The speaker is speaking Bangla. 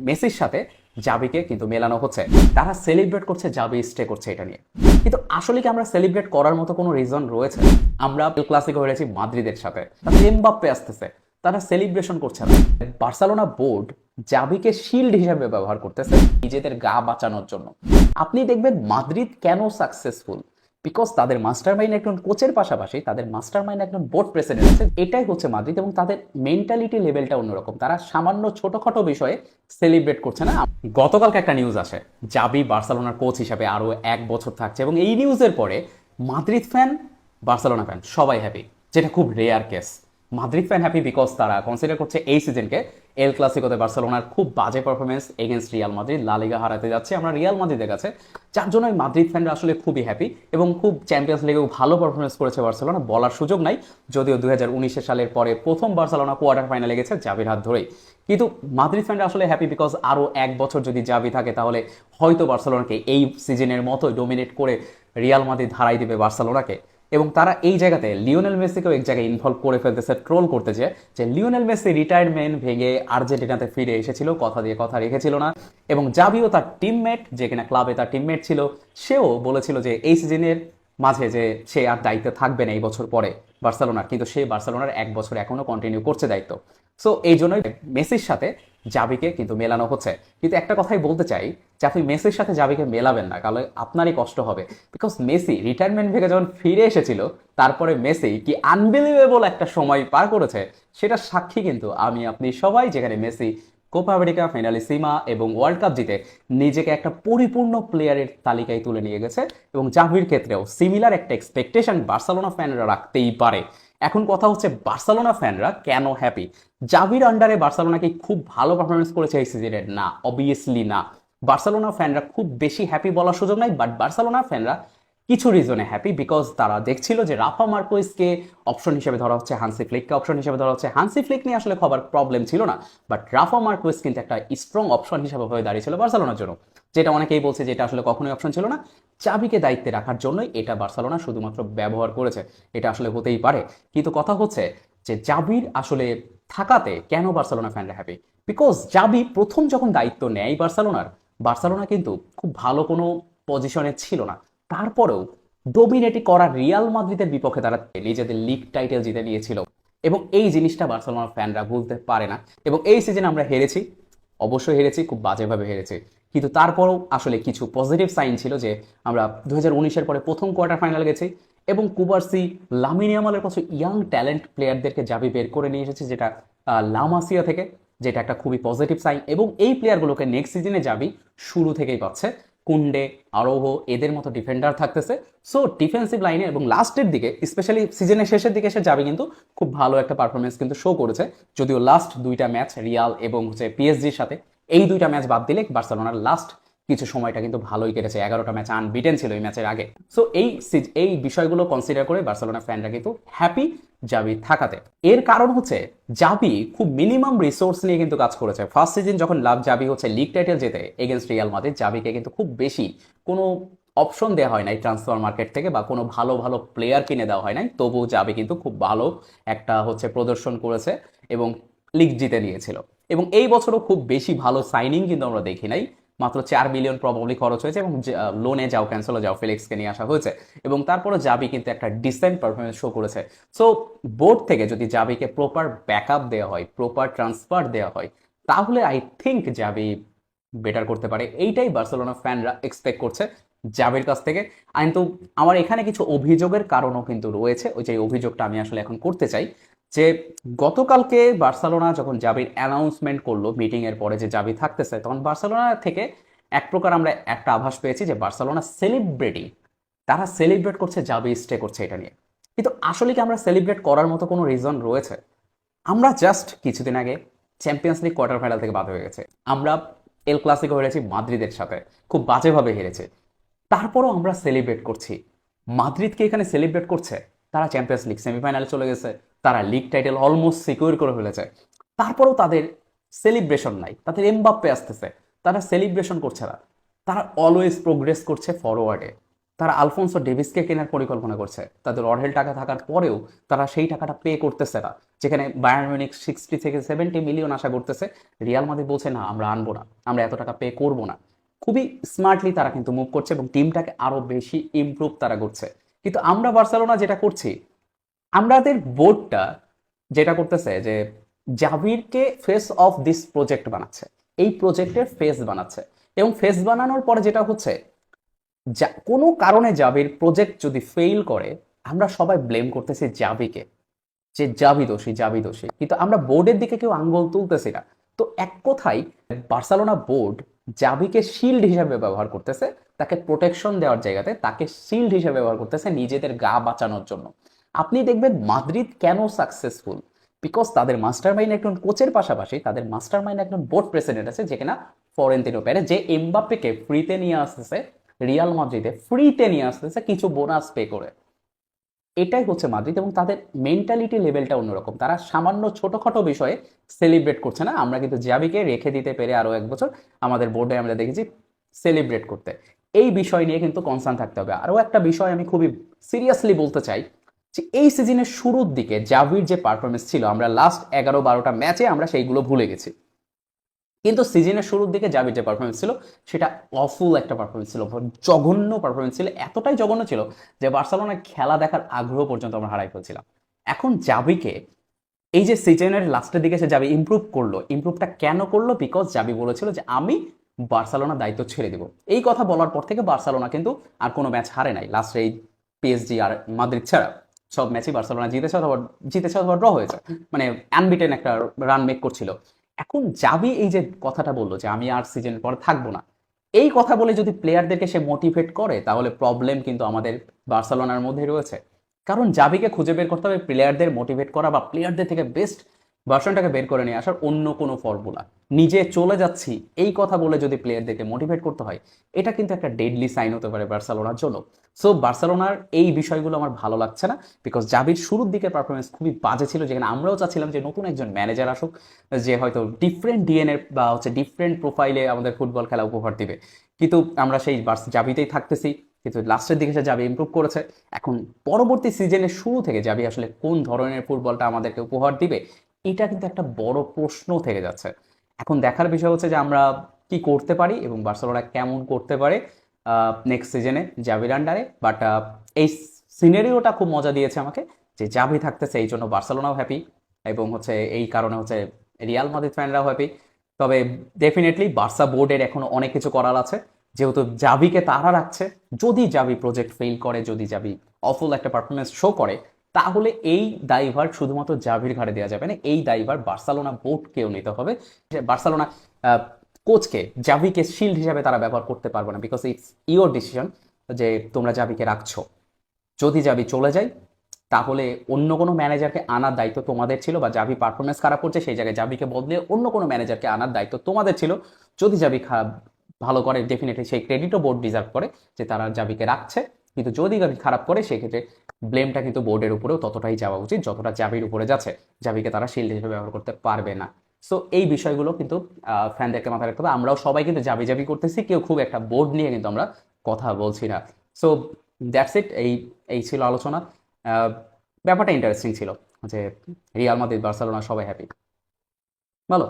মেসির সাথে জাবিকে কিন্তু মেলানো হচ্ছে। তারা সেলিব্রেট করছে, জাবি স্টে করছে এটা নিয়ে। কিন্তু আসলে কি আমরা সেলিব্রেট করার মতো কোনো রিজন রয়েছে? আমরা এল ক্লাসিকো হেরেছি মাদ্রিদের সাথে, তাদের এমবাপ্পে আসতেছে, তারা সেলিব্রেশন করছে না। বার্সেলোনা বোর্ড জাবিকে শিল্ড হিসেবে ব্যবহার করতেছে নিজেদের গা বাঁচানোর জন্য। আপনি দেখবেন মাদ্রিদ কেন সাকসেসফুল, বিকজ তাদের মাস্টার মাইন্ড একজন কোচের পাশাপাশি তাদের মাস্টার মাইন্ড একজন বোর্ড প্রেসিডেন্ট আছে। এটাই হচ্ছে মাদ্রিদ, এবং তাদের মেন্টালিটি লেভেলটা অন্যরকম। তারা সামান্য ছোটখাটো বিষয়ে সেলিব্রেট করছে না। গতকালকে একটা নিউজ আসে, জাবি বার্সেলোনার কোচ হিসাবে আরো 1 বছর থাকছে, এবং এই নিউজের পরে মাদ্রিদ ফ্যান, বার্সেলোনা ফ্যান সবাই হ্যাপি, যেটা খুব rare case. Madrid fan happy because তারা কনসিডার করছে এই সিজনকে এল ক্লাসিকোতে বার্সেলোনার খুব বাজে পারফরমেন্স এগেনস্ট রিয়াল মাদ্রিদ, লা লিগা হারাতে যাচ্ছে আমরা রিয়াল মাদ্রিদের কাছে, যার জন্য মাদ্রিদ ফ্যানরা আসলে খুবই হ্যাপি। এবং খুব চ্যাম্পিয়ন্স লিগেও ভালো পারফরমেন্স করেছে বার্সেলোনা, বলার সুযোগ নাই। যদিও 2019 সালের পরে প্রথম বার্সেলোনা কোয়ার্টার ফাইনালে গেছে জাবির হাত ধরেই। কিন্তু মাদ্রিদ ফ্যানরা আসলে হ্যাপি বিকজ আরও 1 বছর যদি জাবি থাকে তাহলে হয়তো বার্সেলোনাকে এই সিজনের মতো ডোমিনেট করে রিয়াল মাদ্রিদ হারাই দিবে বার্সেলোনাকে। এবং তারা এই জায়গাতে লিওনেল মেসিকেও এক জায়গায় ইনভলভ করে ফেলতেছে, ট্রোল করতেছে যে লিওনেল মেসি রিটায়ারমেন্ট ভেঙে আর্জেন্টিনাতে ফিরে এসেছিল, কথা দিয়ে কথা রেখেছিল না। এবং জাবিও তার টিমমেট, যে কিনা ক্লাবে তার টিমমেট ছিল, সেও বলেছিল যে এই সিজনের মাঝে যে সে আর দায়িত্বে থাকবে না এই বছর পরে বার্সেলোনার, কিন্তু সে বার্সেলোনার 1 বছর এখনো কন্টিনিউ করছে দায়িত্ব। সো এই জন্যই মেসির সাথে জাবিকে কিন্তু মেলানো হচ্ছে। কিন্তু একটা কথাই বলতে চাই যে আপনি মেসির সাথে জাবিকে মেলাবেন না, কারণ আপনারই কষ্ট হবে। বিকজ মেসি রিটায়ারমেন্ট থেকে যখন ফিরে এসেছিল, তারপরে মেসি কি আনবিলিভেবল একটা সময় পার করেছে, সেটা সাক্ষী কিন্তু আমি আপনি সবাই, যেখানে মেসি কোপা আমেরিকা, ফাইনালিসিমা এবং ওয়ার্ল্ড কাপ জিতে নিজেকে একটা পরিপূর্ণ প্লেয়ারের তালিকায় তুলে নিয়ে গেছে। এবং জাভির ক্ষেত্রেও সিমিলার একটা এক্সপেকটেশন বার্সেলোনা ফ্যানরা রাখতেই পারে। এখন কথা হচ্ছে বার্সেলোনা ফ্যানরা কেন হ্যাপি? জাভির আন্ডারে বার্সেলোনা কি খুব ভালো পারফরমেন্স করেছে এই সিজনে? না, অবভিয়াসলি না। বার্সেলোনা ফ্যানরা খুব বেশি হ্যাপি বলার সুযোগ নাই, বাট বার্সেলোনা ফ্যানরা কিছু রিজনে হ্যাপি, বিকজ তারা দেখছিল যে রাফা মার্কোয়েজকে অপশন হিসেবে ধরা হচ্ছে, হান্সি ফ্লিককে অপশন হিসেবে ধরা হচ্ছে। হান্সি ফ্লিক নিয়ে আসলে খবর প্রবলেম ছিল না, বাট রাফা মার্কোয়েজ কিন্তু একটা স্ট্রং অপশন হিসেবে হয়ে দাঁড়িয়েছিল বার্সেলোনার জন্য, যেটা অনেকেই বলছে যে এটা আসলে কখনোই অপশন ছিল না। চাবিকে দায়িত্বে রাখার জন্যই এটা বার্সেলোনা শুধুমাত্র ব্যবহার করেছে। এটা আসলে হতেই পারে। কিন্তু কথা হচ্ছে যে জাবির আসলে থাকাতে কেন বার্সেলোনা ফ্যানরা হ্যাপি? বিকজ জাবি প্রথম যখন দায়িত্ব নেয় বার্সেলোনার, বার্সেলোনা কিন্তু খুব ভালো কোনো পজিশনে ছিল না। তারপরেও ডোমিনেটিং করা রিয়াল মাদ্রিদের বিপক্ষে তারা নিজেদের লিগ টাইটেল জিতে নিয়েছিল। এবং এই জিনিসটা বার্সেলোনার ফ্যানরা ভুলতে পারে না। এবং এই সিজনে আমরা হেরেছি, অবশ্যই হেরেছি, খুব বাজেভাবে হেরেছি। কিন্তু তারপরেও আসলে কিছু পজিটিভ সাইন ছিল, যে আমরা 2019-এর পরে প্রথম কোয়ার্টার ফাইনাল গেছি, এবং কুবার্সি, লামিন ইয়ামালের কাছে ইয়াং ট্যালেন্ট প্লেয়ারদেরকে জাবি বের করে নিয়ে এসেছে, যেটা লামাসিয়া থেকে, যেটা একটা খুবই পজিটিভ সাইন। এবং এই প্লেয়ারগুলোকে নেক্সট সিজনে জাবি শুরু থেকেই পাচ্ছে। কুন্ডে, আরোহো, এদের মতো ডিফেন্ডার থাকতেছে। সো ডিফেন্সিভ লাইনে এবং লাস্টের দিকে, স্পেশালি সিজনের শেষের দিকে এসে যাবে কিন্তু খুব ভালো একটা পারফরমেন্স কিন্তু শো করেছে। যদিও লাস্ট 2টা ম্যাচ রিয়াল এবং হচ্ছে পিএসজির সাথে, এই 2টা ম্যাচ বাদ দিলে বার্সেলোনার লাস্ট কিছু সময়টা কিন্তু ভালোই কেটেছে। 11টা ম্যাচ আনবিটেন ছিল এই ম্যাচের আগে। সো এই বিষয়গুলো কনসিডার করে বার্সেলোনা ফ্যানরা কিন্তু হ্যাপি জাবি থাকাতে। এর কারণ হচ্ছে জাবি খুব মিনিমাম রিসোর্স নিয়ে কিন্তু কাজ করেছে। ফার্স্ট সিজন যখন জাবি হচ্ছে লিগ টাইটেল জেতে এগেনস্ট রিয়াল মাদ্রিদ, জাবিকে কিন্তু খুব বেশি কোনো অপশন দেওয়া হয় নাই ট্রান্সফার মার্কেট থেকে, বা কোনো ভালো ভালো প্লেয়ার কিনে দেওয়া হয় নাই। তবুও জাবি কিন্তু খুব ভালো একটা হচ্ছে প্রদর্শন করেছে এবং লিগ জিতে নিয়েছিল। এবং এই বছরও খুব বেশি ভালো সাইনিং কিন্তু আমরা দেখি নাই। মাত্র 4 মিলিয়ন প্রবাবলি খরচ হয়েছে, এবং লোনে যাও, ক্যান্সেলও যাও, ফেলিক্সকে নিয়ে আসা হয়েছে। এবং তারপরে জাবি কিন্তু একটা ডিসেন্ট পারফরমেন্স শো করেছে। সো বোর্ড থেকে যদি জাবিকে প্রপার ব্যাকআপ দেওয়া হয়, প্রপার ট্রান্সফার দেওয়া হয়, তাহলে আই থিঙ্ক জাবি বেটার করতে পারে। এইটাই বার্সেলোনা ফ্যানরা এক্সপেক্ট করছে জাবির কাছ থেকে। কিন্তু আমার এখানে কিছু অভিযোগের কারণও কিন্তু রয়েছে, ওই যে অভিযোগটা আমি আসলে এখন করতে চাই। যে গতকালকে বার্সেলোনা যখন জাবির অ্যানাউন্সমেন্ট করলো মিটিং এর পরে যে জাবি থাকতেছে, তখন বার্সেলোনা থেকে এক প্রকার আমরা একটা আভাস পেয়েছি যে বার্সেলোনা সেলিব্রেটিং, তারা সেলিব্রেট করছে জাবি স্টে করছে এটা নিয়ে। কিন্তু আসলে কি আমরা সেলিব্রেট করার মতো কোনো রিজন রয়েছে? আমরা জাস্ট কিছুদিন আগে চ্যাম্পিয়ন্স লিগ কোয়ার্টার ফাইনাল থেকে বাদ হয়ে গেছে। আমরা এল ক্লাসিকো হেরেছি মাদ্রিদের সাথে, খুব বাজেভাবে হেরেছে। তারপরও আমরা সেলিব্রেট করছি। মাদ্রিদকে এখানে সেলিব্রেট করছে, তারা চ্যাম্পিয়ন্স লিগ সেমিফাইনালে চলে গেছে, তারা লিগ টাইটেল অলমোস্ট সিকিউর করে ফেলেছে। তারপরেও তাদের সেলিব্রেশন নাই। তাদের এমবাপ্পে আসতেছে, তারা সেলিব্রেশন করছে না। তারা অলওয়েজ প্রোগ্রেস করছে ফরওয়ার্ডে। তারা আলফোনসো ডেভিসকে কেনার পরিকল্পনা করছে, তাদের অঢেল টাকা থাকার পরেও তারা সেই টাকাটা পে করতেছে না, যেখানে বায়ার্ন মিউনিখ 60 থেকে 70 মিলিয়ন আশা করতেছে, রিয়াল মাদ্রিদ বলছে না আমরা আনবো না, আমরা এত টাকা পে করবো না। খুবই স্মার্টলি তারা কিন্তু মুভ করছে এবং টিমটাকে আরো বেশি ইমপ্রুভ তারা করছে। কিন্তু আমরা বার্সেলোনা যেটা করছি, আমাদের বোর্ডটা যেটা করতেছে যে জাভিরকে ফেস অফ দিস প্রজেক্ট বানাচ্ছে, এই প্রজেক্টের ফেস বানাচ্ছে, এবং ফেস বানানোর পরে যেটা হচ্ছে, কোনো কারণে জাভির প্রজেক্ট যদি ফেইল করে আমরা সবাই ব্লেম করতেছি জাভিকে, যে জাভি দোষী জাভি দোষী, কিন্তু আমরা বোর্ডের দিকে কেউ আঙ্গুল তুলতেছি না। তো এক কথায় বার্সেলোনা বোর্ড জাভিকে শিল্ড হিসেবে ব্যবহার করতেছে, তাকে প্রোটেকশন দেওয়ার জায়গাতে তাকে শিল্ড হিসেবে ব্যবহার করতেছে নিজেদের গা বাঁচানোর জন্য। আপনি দেখবেন মাদ্রিদ কেন সাকসেসফুল, বিকজ তাদের মাস্টার মাইন্ড একজন কোচের পাশাপাশি তাদের মাস্টার মাইন্ড একজন বোর্ড প্রেসিডেন্ট আছে, যেখানে ফ্লোরেন্তিনো পেরেজ, যে এমবাপ্পেকে ফ্রিতে নিয়ে আসতেছে রিয়াল মাদ্রিদে, ফ্রিতে নিয়ে আসতেছে কিছু বোনাস পে করে। এটাই হচ্ছে মাদ্রিদ, এবং তাদের মেন্টালিটি লেভেলটা অন্যরকম। তারা সামান্য ছোটখাটো বিষয়ে সেলিব্রেট করছে না। আমরা কিন্তু জাভিকে রেখে দিতে পেরে আরো এক বছর আমাদের বোর্ডে আমরা দেখেছি সেলিব্রেট করতে। এই বিষয় নিয়ে কিন্তু কনসার্ন থাকতে হবে। আরও একটা বিষয় আমি খুবই সিরিয়াসলি বলতে চাই, যে এই সিজনের শুরুর দিকে জাভির যে পারফরমেন্স ছিল, আমরা লাস্ট 11-12টা ম্যাচে আমরা সেইগুলো ভুলে গেছি, কিন্তু সিজনের শুরুর দিকে জাভির যে পারফরমেন্স ছিল সেটা অফুল একটা পারফরমেন্স ছিল, জঘন্য পারফরমেন্স ছিল, এতটাই জঘন্য ছিল যে বার্সেলোনার খেলা দেখার আগ্রহ পর্যন্ত আমরা হারাই ফেলছিলাম। এখন জাভিকে এই যে সিজনের লাস্টের দিকে সে জাভি ইমপ্রুভ করলো, ইমপ্রুভটা কেন করলো? বিকজ জাভি বলেছিল যে আমি বার্সেলোনার দায়িত্ব ছেড়ে দিব। এই কথা বলার পর থেকে বার্সেলোনা কিন্তু আর কোনো ম্যাচ হারে নাই লাস্ট এই পিএসজি আর মাদ্রিদ ছাড়া। সব ম্যাচই বার্সেলোনা জিতেছে অথবা ড্র হয়েছে, মানে আনবিটেন একটা রান মেক করছিল। এখন জাভি এই যে কথাটা বললো যে আমি আর সিজন পর থাকবো না, এই কথা বলে যদি প্লেয়ারদেরকে সে মোটিভেট করে, তাহলে প্রবলেম কিন্তু আমাদের বার্সেলোনার মধ্যে রয়েছে। কারণ জাভিকে খুঁজে বের করতে হবে প্লেয়ারদের মোটিভেট করা বা প্লেয়ারদের থেকে বেস্ট ভার্সনটাকে বের করে নিয়ে আসার অন্য কোনো ফর্মুলা। নিজে চলে যাচ্ছি এই কথা বলে যদি প্লেয়ারদেরকে মোটিভেট করতে হয়, এটা কিন্তু একটা ডেডলি সাইন হতে পারে বার্সেলোনার জন্য। সো বার্সেলোনার এই বিষয়গুলো আমার ভালো লাগছে না, বিকজ জাভির শুরুর দিকে পারফরমেন্স খুবই বাজে ছিল, যেখানে আমরাও চাচ্ছিলাম যে নতুন একজন ম্যানেজার আসুক, যে হয়তো ডিফারেন্ট ডিএনএ বা হচ্ছে ডিফারেন্ট প্রোফাইলে আমাদের ফুটবল খেলা উপহার দিবে। কিন্তু আমরা সেই জাভিতেই থাকতেছি, কিন্তু লাস্টের দিকে সে জাভি ইমপ্রুভ করেছে। এখন পরবর্তী সিজনের শুরু থেকে জাভি আসলে কোন ধরনের ফুটবলটা আমাদেরকে উপহার দিবে, এটা কিন্তু একটা বড় প্রশ্ন থেকে যাচ্ছে। এখন দেখার বিষয় হচ্ছে যে আমরা কি করতে পারি এবং বার্সেলোনা কেমন করতে পারে নেক্সট সিজনে জাভির আন্ডারে। বাট এই সিনারিওটা খুব মজা দিয়েছে আমাকে, যে জাভি থাকতেছে এই জন্য বার্সেলোনাও হ্যাপি, এবং হচ্ছে এই কারণে হচ্ছে রিয়াল মাদ্রিদ ফ্যানরাও হ্যাপি। তবে ডেফিনেটলি বার্সা বোর্ডের এখনো অনেক কিছু করার আছে, যেহেতু জাভিকে তারা রাখছে। যদি জাভি প্রজেক্ট ফেল করে, যদি জাভি অফুল একটা পারফরমেন্স শো করে, তাহলে এই দায়ভার শুধুমাত্র জাভির ঘাড়ে দেওয়া যাবে না, এই দায়ভার বার্সেলোনা বোর্ডকেও নিতে হবে। বার্সেলোনা কোচকে জাভিকে শিল্ড হিসাবে তারা ব্যবহার করতে পারবে না, বিকজ ইটস ইওর ডিসিশন যে তোমরা জাভিকে রাখছো। যদি জাভি চলে যায়, তাহলে অন্য কোনো ম্যানেজারকে আনার দায়িত্ব তোমাদের ছিল, বা জাভি পারফরমেন্স খারাপ করছে সেই জায়গায় জাভিকে বদলে অন্য কোনো ম্যানেজারকে আনার দায়িত্ব তোমাদের ছিল। যদি জাভি ভালো করে, ডেফিনেটলি সেই ক্রেডিটও বোর্ড ডিজার্ভ করে যে তারা জাভিকে রাখছে। কিন্তু যদি জাভি খারাপ করে, সেক্ষেত্রে ব্লেমটা কিন্তু বোর্ডের উপরেও ততটাই যাওয়া উচিত যতটা জাভির উপরে যাচ্ছে। জাভিকে তারা শিল্ড হিসেবে ব্যবহার করতে পারবে না। সো এই বিষয়গুলো কিন্তু ফ্যানদেরকে মাথায় রাখতে হবে। আমরাও সবাই কিন্তু জাভি জাভি করতেছি, কেউ খুব একটা বোর্ড নিয়ে কিন্তু আমরা কথা বলছি না। সো দ্যাটস ইট, এই ছিল আলোচনা। ব্যাপারটা ইন্টারেস্টিং ছিল যে রিয়াল মাদ্রিদ বার্সেলোনা সবাই হ্যাপি। ভালো।